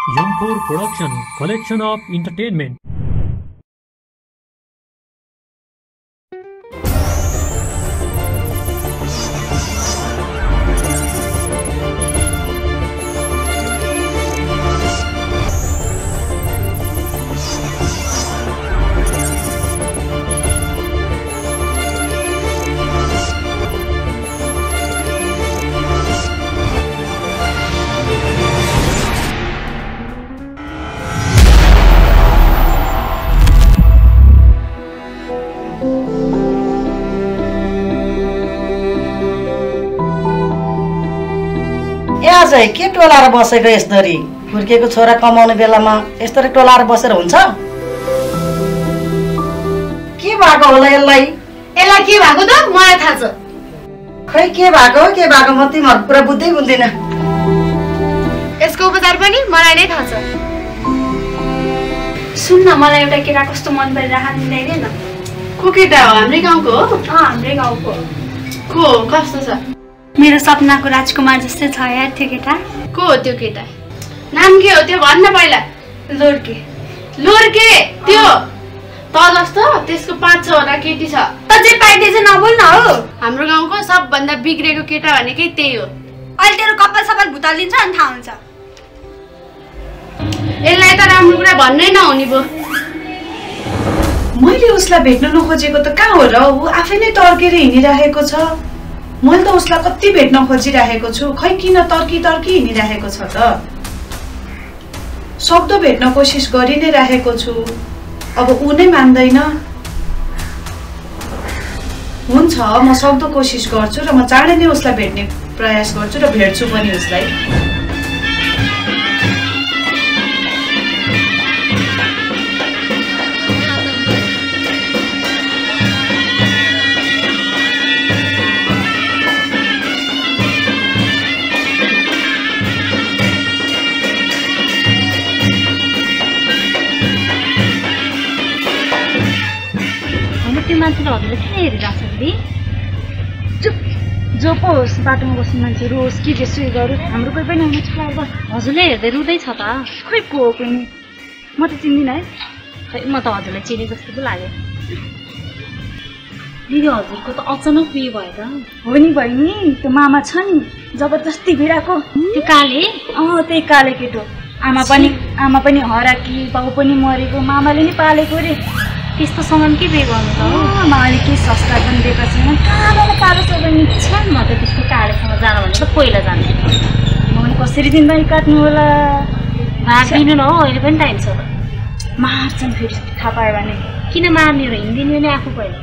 M4 Production, collection of entertainment. चाहिँ के टोलाएर बसेको यसरी हुर्केको छोरा कमाउने बेलामा यसरी टोलाएर बसेर हुन्छ के भएको होला यसलाई के भएको त मलाई थाहा छ खै के भएको म तिम्रो पुरा बुझ्दै बुझ्दिन यसको उपचार पनि मलाई नै थाहा छ सुन्न मलाई एउटा केटा कस्तो मन परिरहेको मिलाइदे न को केटा हो हाम्रै गाउँको हो हाम्रै गाउँको को कस्तो छ मेरो सपनाको राजकुमार जस्तै छ यार त्यो केटा को हो त्यो केटा नाम के हो त्यो भन्न पहिला लोर्के त्यो त जस्तो त्यसको 5-6 वटा केटी छ त जे पाइदे चाहिँ नबोल न हो हाम्रो गाउँको सबभन्दा बिग्रेको केटा भनेकै त्यही हो अहिले तेरो कपाल सपाल भुतालिन्छ अनि थाहा हुन्छ यसलाई त राम्रो कुरा भन्नै नहुने भो मैले उसलाई भेट्न नखोजेको त कहाँ हो र ऊ आफै नै तर्केर हिँडिरहेको छ मैले त उसलाई कति भेट्न खोजिरहेको छु खै किन तर्की हिँडिरहेको छ त सक्दो भेट्न कोसिस गरि नै रहेको छु अब ऊ नै मान्दैन हुन्छ म सक्दो कोसिस गर्छु र म चाँडै नै उसलाई भेट्ने प्रयास गर्छु र भेट्छु पनि उसलाई हजुरले किन हेरिरहेको छ दिदी चुप जो पो होस् बाटोमा बस्ने मान्छेहरू होस् कि जेसुकै गरोस् हाम्रो कोही पनि आउनु छ हजुरले हेर्दै रुँदै छ त खोइ को हो कोही म त चिन्दिनँ है खै म त हजुरलाई चिने जस्तो पो लाग्यो दिदी हजुरको त अचानक बिहे भयो त हो नि बहिनी त्यो मामा छ नि जबरजस्ती भिडाको त्यो काले त्यही काले केटो आमा पनि हराकी बाउ पनि मरेको मामाले नि पालेको रे त्यस्तोसँग के बिहे गर्नु त मामाले के संस्कार पनि दिएको छैन कालो छ बहिनी छन् म त त्यस्तो कालेसँग जानु भने त पहिला जान्छु म पनि कसरी जिन्दगी काट्नु होला भाग दिनु न हो अहिले पनि टाइम छ त मार्छन् फेरि थाहा पायो भने किन मार्ने र हिँडिदिनु नि आफू पहिला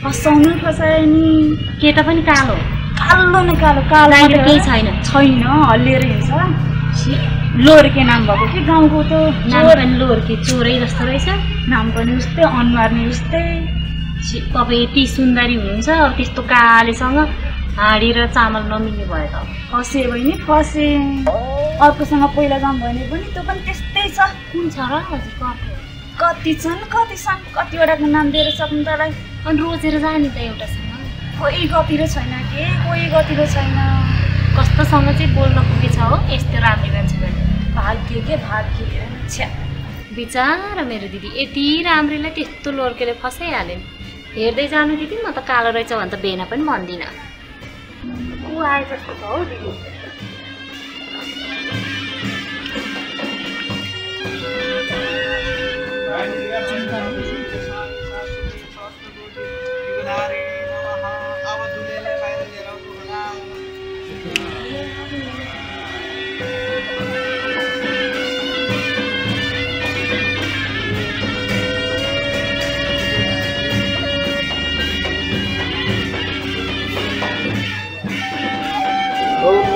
फसाउनु फसायो नि केटा पनि कालो न कालो केही छैन हल्लिएर हिँड्छ लोर्के नाम भएको कि गाउँको त नाम पनि लोर्के चोरै जस्तो रहेछ नाम पनि उस्तै अनुहार नि उस्तै तपाईँ यति सुन्दरी हुनुहुन्छ अब त्यस्तो कालेसँग हाँडी र चामल नमिल्ने भयो त फसे बहिनी फसे अर्कोसँग पहिला जाऊँ भने पनि त्यो पनि त्यस्तै छ कुन छ र हजुरको अर्को कति छन् कतिवटाको नाम दिएर सक्नु तँलाई अनि रोजेर जाने त एउटासँग कोही गतिलो छैन छैन कस्तोसँग चाहिँ बोल्न पुगेछ हो यस्तो राम्रो मान्छे भने भाग्य छ्या बिचारा मेरो दिदी यति राम्रीलाई त्यस्तो लोर्केले फसाइहाल्यो नि हेर्दै जानु दिदी म त कालो रहेछ भने त बेना पनि भन्दिनँ को आए जस्तो छ हौ दिदी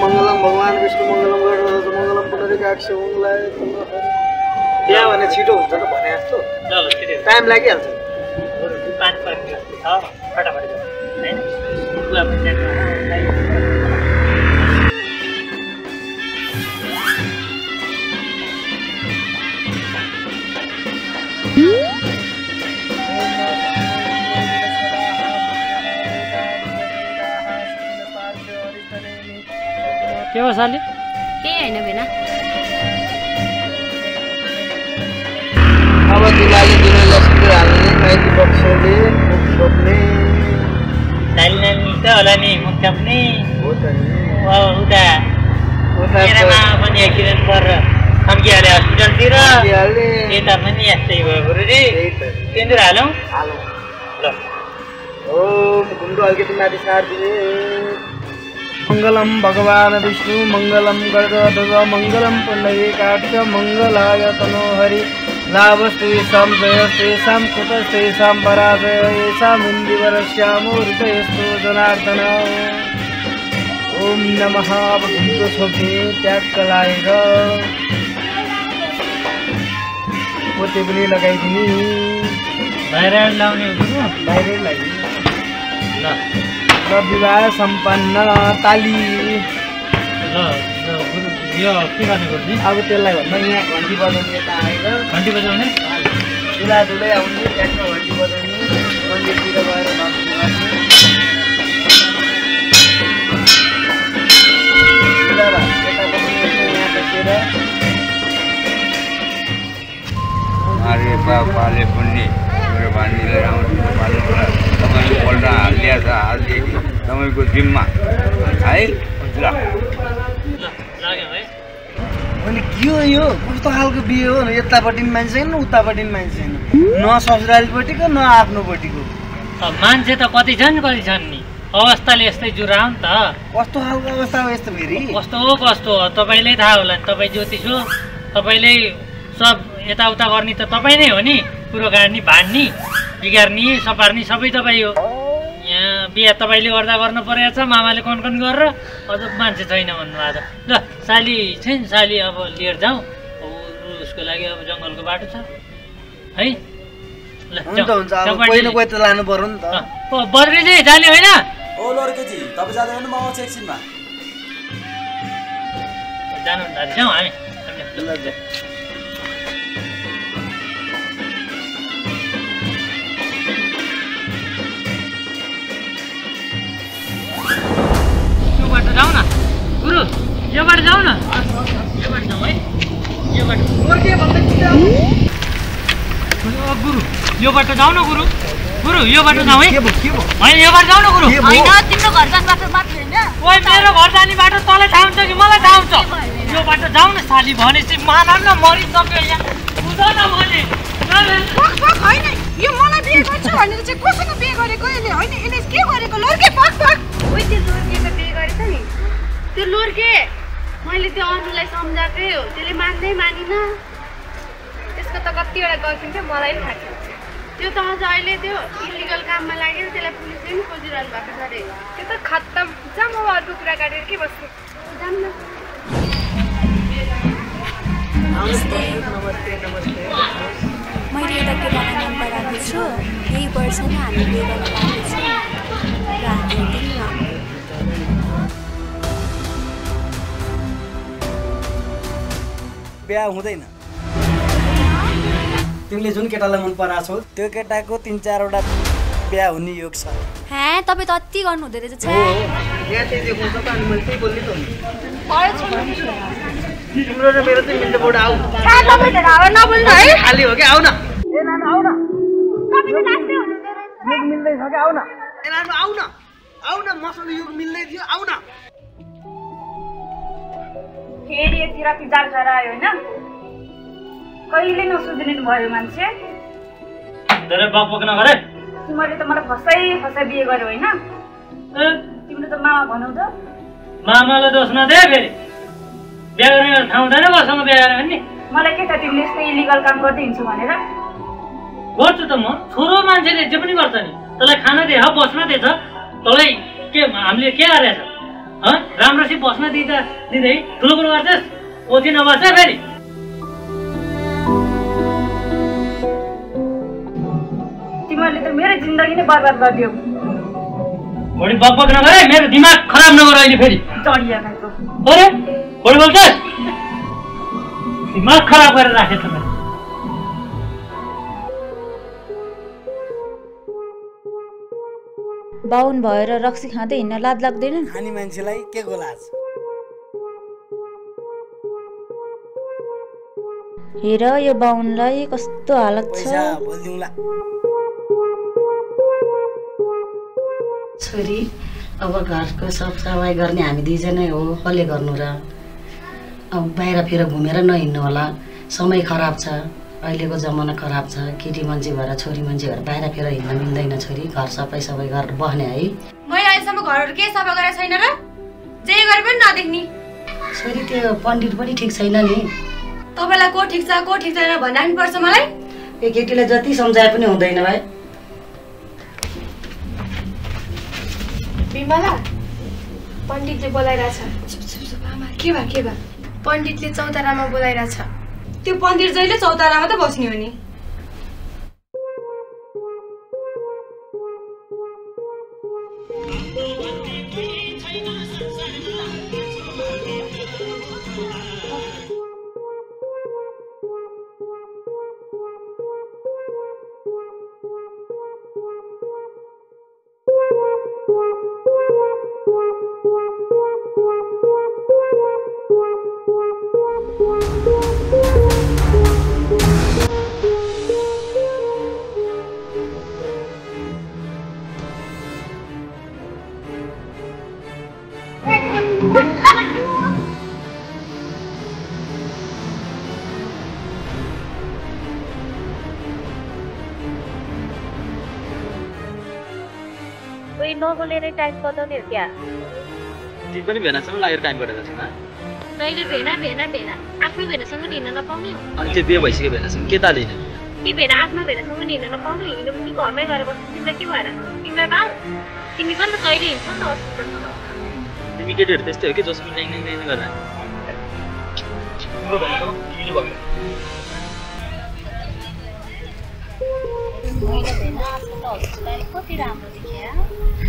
मंगलम भगवान विष्णु मंगलम गणपति मंगलम पुनरिकाक्ष मंगलाय बिहा भने छिटो हुन्छ त भने जस्तो टाइम लागिहाल्छ के हो साली के हैन बेना दुलाले दुलैलाई सिन्दुर हाल्ने माइती बक्सले मुख छोप्ने दाली नानी त होला नि मुख छोप्ने हो त नि उता मेरामा पनि एक्सिडेन्ट गरेर थम्किहाले हस्पिटलतिर यता पनि यस्तै भयो गुरुजी सिन्दुर हालौँ ल ओम गुन्डो अलिकति माथि सार्दिने मङ्गलम भगवान् विष्णु मङ्गलम गरुडध्वज मङ्गलम पुण्डरीकाक्ष मङ्गलाय तनोहरि लाभस्तु येषां जयस्तु येषां कुतस्तु येषां पराजय येषां इन्दिवरस्यामो हृदयस्तु जनार्दन ओम नमः गुन्डो छोप्ने ट्याक्क लाएर पोते पनि लगाइदिने बाहिर लाउने गुरु बाहिर लगाइदिने ल विवाह सम्पन्न ताली ल गुरु यो के गर्ने गुरुजी अब त्यसलाई भन्दा यहाँ घन्टी बजाउने यता आएर घन्टी बजाउने दुला दुलै आउने ट्याक्क घन्टी बजाउने मन्दिरतिर गएर भक्ति गर्ने यता बस्ने यहाँ बसेर अरे बाबाले पनि मेरो भान्जीलाई राम्रो पाल्नुलाई तपाईँले पल्टा हालिदिया छ हालदेखि तपाईँको जिम्मा है ल लाग्यो है अनि के हो यो कस्तो खालको बिहे हो यतापट्टि पनि मान्छे छैन उतापट्टि पनि मान्छे छैन न ससुरालीपट्टिको न आफ्नोपट्टिको मान्छे त कति छन् नि अवस्थाले यस्तै जुराउ नि त कस्तो खालको अवस्था हो यस्तो फेरि कस्तो हो तपाईँलाई थाहा होला नि तपाईँ ज्योतिष हो तपाईँले सब यताउता गर्ने त तपाईँ नै हो नि कुरो गाड्ने भाड्ने बिगार्ने सपार्ने सबै तपाईँ हो यहाँ बिहा तपाईँले गर्दा गर्नु परेको छ मामाले कन गरेर अझ मान्छे छैन भन्नुभएको छ ल साली छैन साली अब लिएर जाउँ उसको लागि अब जङ्गलको बाटो छ है ल हुन्छ हुन्छ अब कोही न कोही त लानु पर्यो नि त बर्खेजी जाने होइन ओ लड्केजी तपाईँ जाँदै हुनु म आउँछु एकछिनमा जानु जाउँ हामी यो बाटो जाउँ न गुरु यो बाटो जाउँ न यो बाटो जाउँ है यो बाटो गुरु यो बाटो जाउँ न गुरु गुरु यो बाटो जाउँ है होइन यो बाटो जाउँ न गुरु होइन तिम्रो घर जाने बाटो माथि होइन ओइ मेरो घर जाने बाटो तँलाई थाहा हुन्छ कि मलाई थाहा हुन्छ यो बाटो जाउँ न साली भनेपछि मानव न मरिसक्यो यहाँ बुझ न भने होइन यो मलाई बिहे गर्छु भनेर चाहिँ कोसँग बिहे गरेको यसले होइन यसले के गरेको लड्के पक ओइ त्यो लोर्केको बिहे गरेछ नि त्यो लोर्के मैले त्यो अनुलाई सम्झाएकै हो त्यसले मान्दै मानिन त्यसको त कतिवटा गर्छिन् थियो मलाई पनि थाहा छ त्यो त अझ अहिले त्यो इलिगल काममा लागेर त्यसलाई पुलिसले पनि खोजिरहनु भएको छ अरे त्यो त खत्तम जा म अर्को कुरा काटेर के बस्छु जानु न मैले एउटा केटालाई मन पराएको छु यही वर्ष नै हामी बिहे गर्न लाग्दैछौँ र हामी बिहा हुँदैन तिमीले जुन केटालाई मन पराछौ त्यो केटाको 3-4 वटा बिहा हुने योग छ हे तपाईँ त अति गर्नु हुँदै रहेछ यहाँ चाहिँ देखाउँछ त अनि मैले त्यही बोल्ने त तिम्रो र मेरो चाहिँ मिल्छ बोर्ड आऊ नबोल्नु है खाली हो कि आऊ न ए नानु आऊ न योग मिल्दैछ कि आऊ न ए नानु आऊ न मसँग योग मिल्दै थियो आऊ न फेरि यति राति जार खाएर आयो होइन कहिले नसुधिनु भयो मान्छे धेरै बकबक नगरे तिमीले त मलाई फसाइ बिहे गर्यो होइन तिमीले त मामा भनौ त मामालाई दोष नदे फेरि बिहा गर्ने ठाउँ हुँदैन मसँग बिहा गरेर नि मलाई के छ तिमीले यस्तो इलिगल काम गर्दै हिँड्छु भनेर गर्छु त म छोरो मान्छेले जे पनि गर्छ नि तँलाई खाना दिएछ बस्न दिएछ तँलाई के हामीले के गरेछ राम्रोसित बस्न दिँदै ठुलो कुरो गर्छस् ओथि नबस्छ फेरि तिमीले त मेरो जिन्दगी नै बर्बाद गरिदियो बढी बकबक नगरे मेरो दिमाग खराब नगर अहिले फेरि चढिया खाएको अरे बढी बोल्छस् दिमाग खराब गरेर राखेछ मैले बाहुन भएर रक्सी खाँदै हिँड्न लाज लाग्दैन खाने मान्छेलाई के को लाज हेर यो बाहुनलाई कस्तो हालत छ। छोरी अब घरको सफाइ गर्ने हामी दुईजनै हो, कसले गर्नु र? अब बाहिरतिर घुमेर नहिँड्नु होला, समय खराब छ, अहिलेको जमाना खराब छ। केटी मान्छे भएर छोरी मान्छे भएर बाहिरतिर हिँड्न मिल्दैन छोरी, घर सफाइ गरेर बस्ने है। मैले अहिलेसम्म घरहरू के सफा गरेको छैन र? जे गरे पनि नदेख्ने। छोरी त्यो पण्डित पनि ठिक छैन नि। तपाईँलाई को ठिक छ को ठिक छैन भन्नु पर्छ मलाई? यो केटीलाई जति सम्झाए पनि हुँदैन भाइ। बिमला पण्डितले बोलाइरहेछ। के भा पण्डितले चौतारामा बोलाइरहेछ। त्यो पण्डित जहिले चौतारामा त बस्ने हो नि। नबोलेर टाइम बताउने हो क्या? ती पनि भेनासँग लागेर टाइम गरेर छ ना? तैले भेना आफ्नो भेनासँग हिँड्न नपाउने हो। अनि त्यो बिहे भइसक्यो भेनासँग के तालिन? ती भेना आफ्नो भेनासँग हिँड्न नपाउने, हिँड्नु पनि घरमै गएर बस्नु। तिमीलाई के भएर? तिमीलाई बाल तिमी पनि त कहिले हिँड्छौ नि त हस्पिटलमा। तिमी केटीहरू त्यस्तै हो कि जसमा ल्याङ गरेर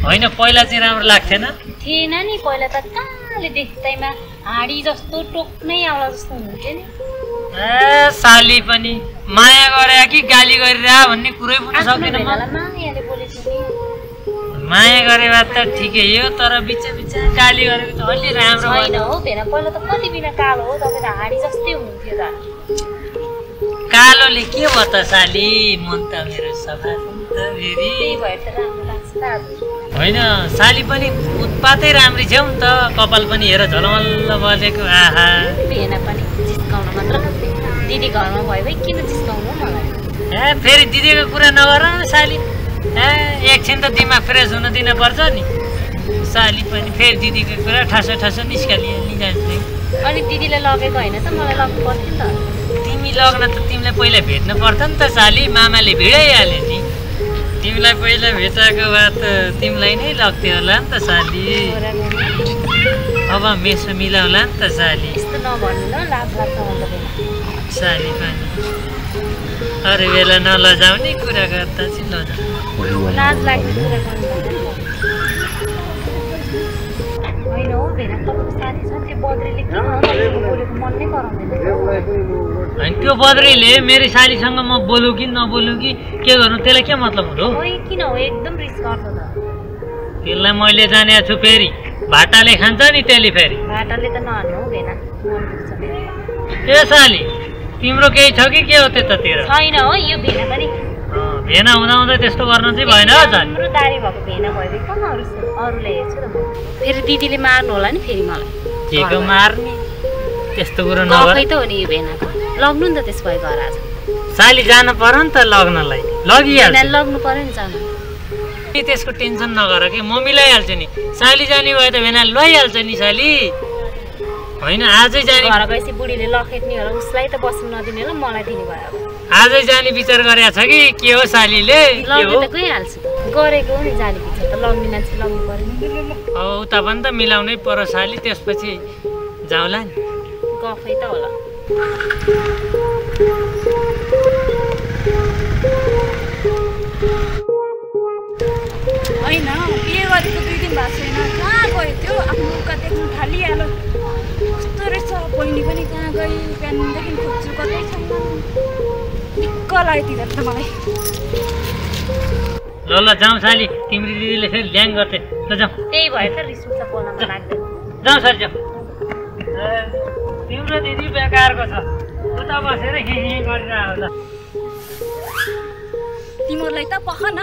होइन पहिला चाहिँ राम्रो लाग्थेन थिएन नि। पहिला त कहाँले देख्दैमा हाँडी जस्तो टोक्नै आउला जस्तो हुन्थ्यो नि। ए साली पनि माया गरे कि गाली गरिरह भन्ने कुरै पनि सक्दैन। मायाले बोलेको नि। माया गरे भए त ठिकै हो, तर बिच गाली गरेको त अलि राम्रो होइन हो भेना। पहिला त कति बिना कालो हो, तपाईँ त हाँडी जस्तै हुनुहुन्थ्यो त। कालोले के भयो त साली? मन त मेरो सफा फेरि होइन। साली पनि उत्पातै राम्री छेउ नि त, कपाल पनि हेर झलमल्ल बलेको। आहा भेना पनि जिस्काउन मात्र खोज्थे। दिदी घरमा भयो भाइ किन जिस्काउनु मलाई? ए फेरि दिदीको कुरा नगर न साली। ए एकछिन त दिमाग फ्रेस हुन दिन पर्छ नि। साली पनि फेरि दिदीको कुरा ठासो निकाल्छ। अनि दिदीलाई लगेको होइन त मलाई लग्नु पर्थ्यो नि त। तिमी लग्न त तिमीलाई पहिला भेट्नु पर्थ्यो नि त साली। मामाले भिडाइहाल्यो नि। तिमीलाई पहिला भेटाएको भए त तिमीलाई नै लग्थ्यो होला नि त साली। अब मेसो मिलाउला नि त साली। यस्तो नभन्नु न, लाज लाग्छ मलाई त। साली पनि अरू बेला नलजाउने कुरा गर्दा चाहिँ लजाऊ। लाज लाग्ने कुरा गर्नु होइन हो भेना। तपाईँको साथी छ त्यो बद्रीले किन बोलेको मन नै कराउँदैन? होइन त्यो बद्रीले मेरो सालीसँग म बोलु कि नबोलु कि के गर्नु, त्यसलाई के मतलब हुँदो? किन हो एकदम रिस गर्छ त। त्यसलाई मैले जानेको छु। फेरि भाटाले खान्छ नि त्यसले। फेरि भाटाले त नहाल्नु हो भेना। ए साली तिम्रो केही छ कि के हो त्यतातिर? छैन हो यो भेना पनि। भेना हुँदा त्यस्तो गर्न चाहिँ भएन हो साली। तिम्रो दारी भएको भेना भयो कन अरूले हेर्छु त म। फेरि दिदीले मार्नु होला नि फेरि मलाई। के को मार्ने? त्यस्तो कुरो नगर। त हो नि यो भेनाको। लग्नु नि त त्यस भयो घर आज। साली जानु पर्यो नि त लग्नलाई। लगिहाल्छ। लग्नु पर्यो नि जानु। त्यसको टेन्सन नगर कि म मिलाइहाल्छु नि। साली जाने भयो त भेना लैहाल्छ नि साली। होइन आजै जाने घर गएपछि बुढीले लखेट्ने होला, उसलाई त बस्नु नदिने होला, मलाई दिने भयो। आजै जाने विचार गरेको छ कि के हो सालीले? लग्नु त गइहाल्छु गरेको हो नि जाने विचार त। लग्ने मान्छे लग्नु पर्यो नि। अब उता पनि त मिलाउनै पर्यो साली। त्यसपछि जाउँला नि। गफै त होला। होइन बिहे गरेको 2 दिन भएको छैन, कहाँ गयो त्यो? आफ्नो उका देख्नु थालिहाल्यो। कस्तो रहेछ बहिनी पनि कहाँ गई? बिहानदेखि खोज्छु कतै छैन। दिक्क लाग्यो तिनीहरू त मलाई। ल जाउँ साली। तिम्रो दिदीले फेरि ल्याङ गर्थे। ल जाउँ। त्यही भएर त रिस उठ्छ बोल्न लाग्दैन। जाउँ साली जाउँ। तिम्रो दिदी बेकारको छ, उता बसेर गरिरह तिमीहरूलाई त पख न